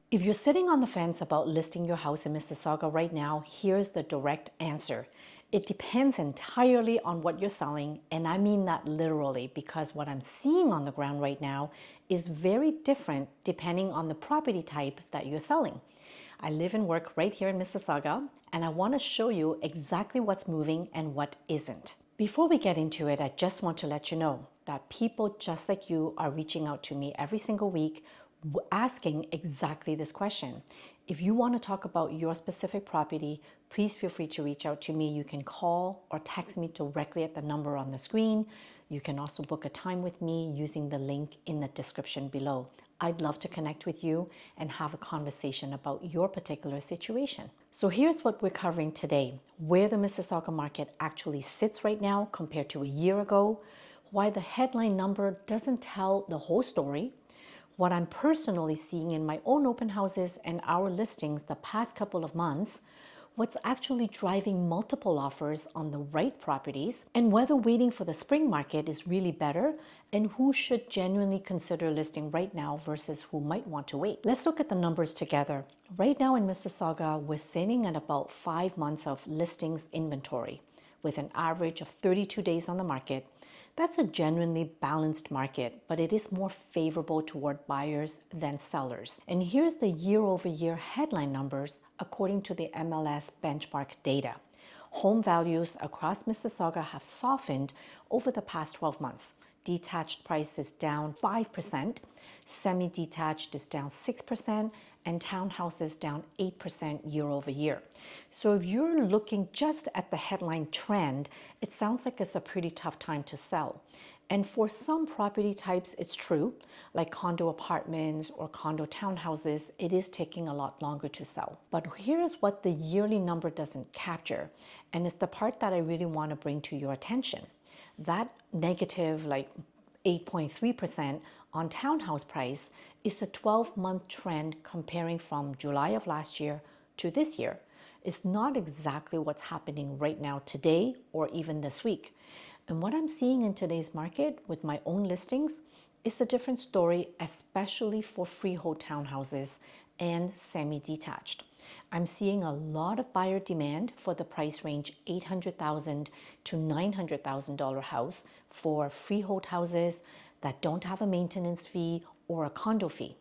If you're sitting on the fence about listing your house in Mississauga right now, here's the direct answer. It depends entirely on what you're selling, and I mean that literally because what I'm seeing on the ground right now is very different depending on the property type that you're selling. I live and work right here in Mississauga, and I want to show you exactly what's moving and what isn't. Before we get into it, I just want to let you know that people just like you are reaching out to me every single week asking exactly this question. If you want to talk about your specific property, please feel free to reach out to me. You can call or text me directly at the number on the screen. You can also book a time with me using the link in the description below. I'd love to connect with you and have a conversation about your particular situation. So here's what we're covering today: where the Mississauga market actually sits right now compared to a year ago, why the headline number doesn't tell the whole story, what I'm personally seeing in my own open houses and our listings the past couple of months, what's actually driving multiple offers on the right properties, and whether waiting for the spring market is really better, and who should genuinely consider listing right now versus who might want to wait. Let's look at the numbers together. Right now in Mississauga, we're sitting at about 5 months of listings inventory with an average of 32 days on the market. That's a genuinely balanced market, but it is more favorable toward buyers than sellers. And here's the year-over-year headline numbers according to the MLS benchmark data. Home values across Mississauga have softened over the past 12 months. Detached price is down 5%, semi-detached is down 6%, and townhouses down 8% year over year. So if you're looking just at the headline trend, it sounds like it's a pretty tough time to sell. And for some property types, it's true, like condo apartments or condo townhouses, it is taking a lot longer to sell. But here's what the yearly number doesn't capture, and it's the part that I really want to bring to your attention. That negative, like 8.3% on townhouse price is a 12-month trend comparing from July of last year to this year. It's not exactly what's happening right now today or even this week. And what I'm seeing in today's market with my own listings is a different story, especially for freehold townhouses and semi-detached. I'm seeing a lot of buyer demand for the price range $800,000 to $900,000 house for freehold houses that don't have a maintenance fee or a condo fee.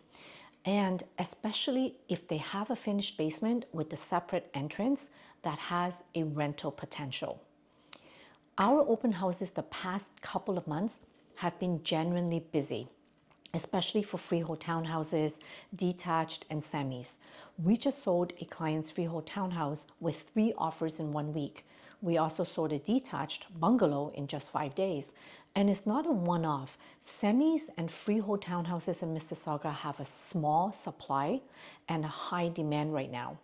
And especially if they have a finished basement with a separate entrance that has a rental potential. Our open houses the past couple of months have been genuinely busy, especially for freehold townhouses, detached, and semis. We just sold a client's freehold townhouse with 3 offers in 1 week. We also sold a detached bungalow in just 5 days. And it's not a one-off. Semis and freehold townhouses in Mississauga have a small supply and a high demand right now.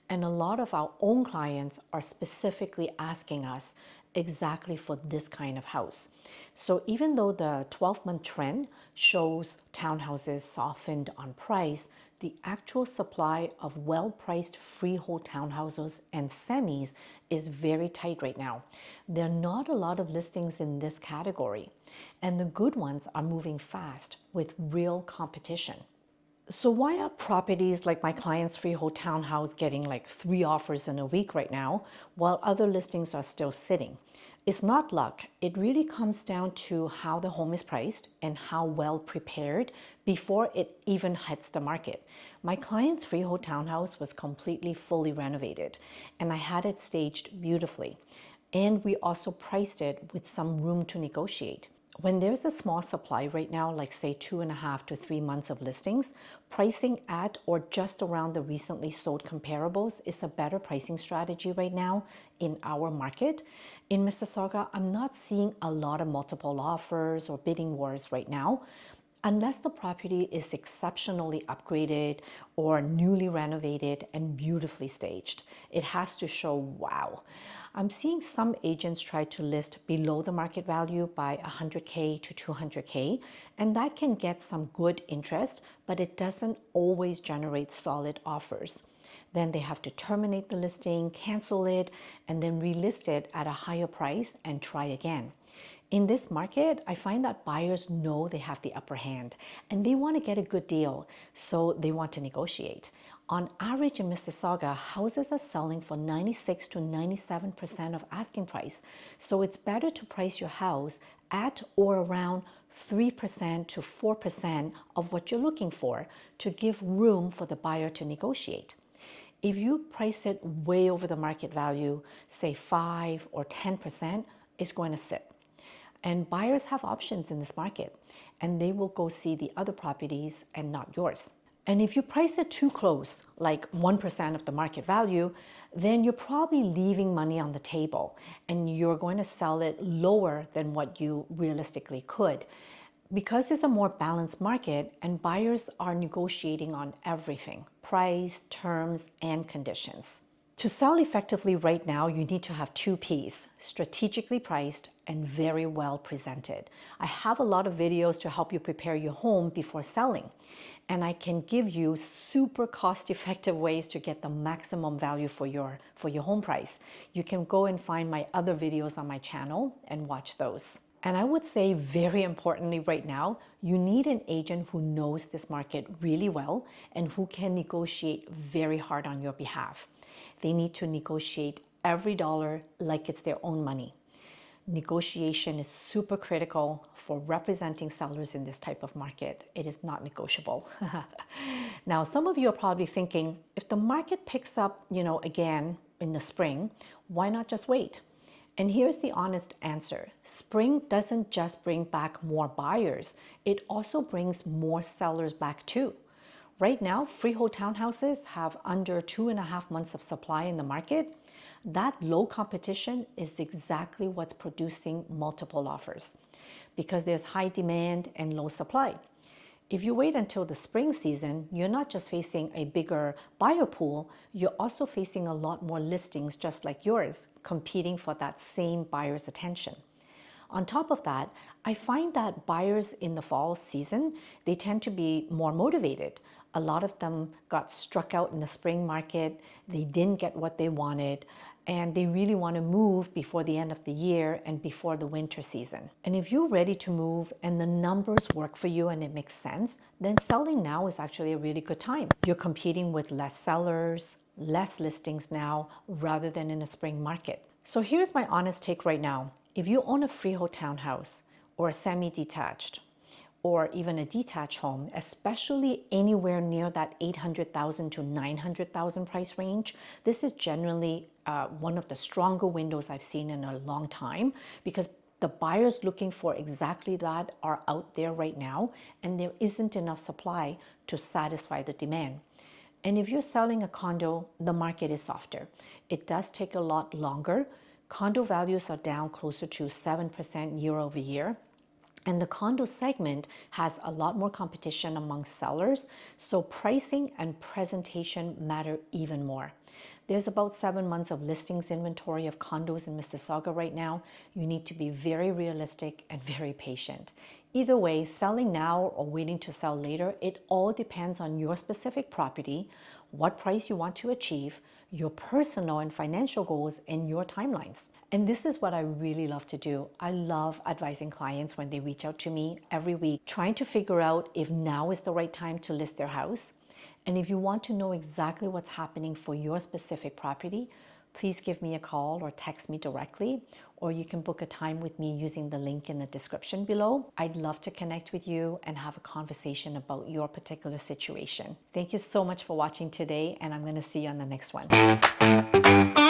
And a lot of our own clients are specifically asking us exactly for this kind of house. So even though the 12-month trend shows townhouses softened on price, the actual supply of well-priced freehold townhouses and semis is very tight right now. There are not a lot of listings in this category, and the good ones are moving fast with real competition. So why are properties like my client's freehold townhouse getting like 3 offers in a week right now, while other listings are still sitting? It's not luck. It really comes down to how the home is priced and how well prepared before it even hits the market. My client's freehold townhouse was completely fully renovated, and I had it staged beautifully. And we also priced it with some room to negotiate. When there's a small supply right now, like say 2.5 to 3 months of listings, pricing at or just around the recently sold comparables is a better pricing strategy right now in our market. In Mississauga, I'm not seeing a lot of multiple offers or bidding wars right now, unless the property is exceptionally upgraded or newly renovated and beautifully staged. It has to show wow. I'm seeing some agents try to list below the market value by $100K to $200K, and that can get some good interest, but it doesn't always generate solid offers. Then they have to terminate the listing, cancel it, and then relist it at a higher price and try again. In this market, I find that buyers know they have the upper hand and they want to get a good deal, so they want to negotiate. On average in Mississauga, houses are selling for 96 to 97% of asking price. So it's better to price your house at or around 3% to 4% of what you're looking for to give room for the buyer to negotiate. If you price it way over the market value, say 5 or 10%, it's going to sit. And buyers have options in this market, and they will go see the other properties and not yours. And if you price it too close, like 1% of the market value, then you're probably leaving money on the table and you're going to sell it lower than what you realistically could. Because it's a more balanced market and buyers are negotiating on everything, price, terms, and conditions. To sell effectively right now, you need to have 2 P's, strategically priced and very well presented. I have a lot of videos to help you prepare your home before selling. And I can give you super cost-effective ways to get the maximum value for your home price. You can go and find my other videos on my channel and watch those. And I would say very importantly right now, you need an agent who knows this market really well and who can negotiate very hard on your behalf. They need to negotiate every dollar like it's their own money. Negotiation is super critical for representing sellers in this type of market. It is not negotiable. Now, some of you are probably thinking, if the market picks up, again in the spring, why not just wait? And here's the honest answer. Spring doesn't just bring back more buyers. It also brings more sellers back too. Right now, freehold townhouses have under 2.5 months of supply in the market. That low competition is exactly what's producing multiple offers because there's high demand and low supply. If you wait until the spring season, you're not just facing a bigger buyer pool, you're also facing a lot more listings just like yours, competing for that same buyer's attention. On top of that, I find that buyers in the fall season, they tend to be more motivated. A lot of them got struck out in the spring market, they didn't get what they wanted, and they really want to move before the end of the year and before the winter season. And if you're ready to move and the numbers work for you and it makes sense, then selling now is actually a really good time. You're competing with less sellers, less listings now, rather than in a spring market. So here's my honest take right now. If you own a freehold townhouse or a semi-detached, or even a detached home, especially anywhere near that $800,000 to $900,000 price range, this is generally one of the stronger windows I've seen in a long time because the buyers looking for exactly that are out there right now, and there isn't enough supply to satisfy the demand. And if you're selling a condo, the market is softer. It does take a lot longer. Condo values are down closer to 7% year over year. And the condo segment has a lot more competition among sellers, so pricing and presentation matter even more. There's about 7 months of listings inventory of condos in Mississauga right now. You need to be very realistic and very patient. Either way, selling now or waiting to sell later, it all depends on your specific property, what price you want to achieve, your personal and financial goals, and your timelines. And this is what I really love to do. I love advising clients when they reach out to me every week, trying to figure out if now is the right time to list their house. And if you want to know exactly what's happening for your specific property, please give me a call or text me directly, or you can book a time with me using the link in the description below. I'd love to connect with you and have a conversation about your particular situation. Thank you so much for watching today, and I'm going to see you on the next one.